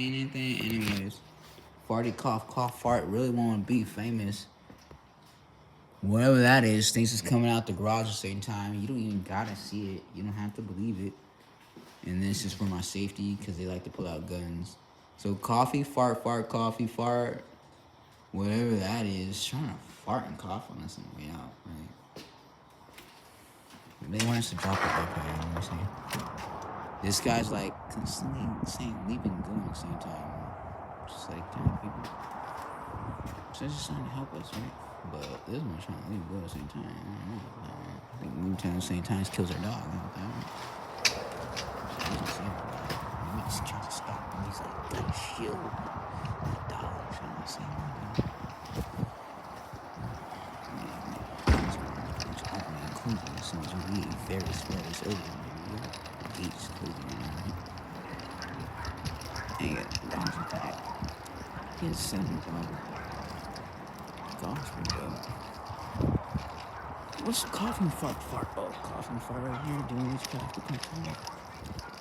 Anything, anyways. Farty cough, cough, fart. Really want to be famous. Whatever that is, things is coming out the garage at the same time. You don't even gotta see it. You don't have to believe it. And this is for my safety because they like to pull out guns. So coffee, fart, fart, coffee, fart. Whatever that is, trying to fart and cough on us on the way out, right? They want us to drop it like that, you know what I'm saying? This guy's like constantly saying leave and go at the same time. Just like, damn, people. So it's just trying to help us, right? But this one's trying to leave and go at the same time. I don't know. I think leaving at the same time kills our dog. You know what I'm saying? He just trying to stop him. He's like, gotta shield the dog. Trying to say, as soon as we leave, very early. Gates closing. Ain't got the dogs attack. He has 7 dogs. Dogs pretty dope. What's coughing fart fart? Oh, coughing fart right here. Doing this traffic control.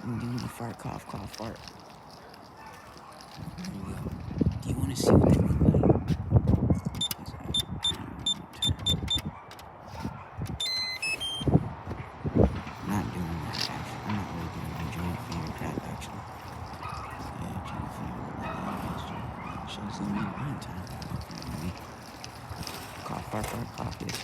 I'm doing the fart cough cough fart. There you go. Do you want to see what they look like? Not doing that actually. I'm not really doing my joint finger crap actually. Yeah, joint finger. Shows them in time. Cough, fart, cough. Yes,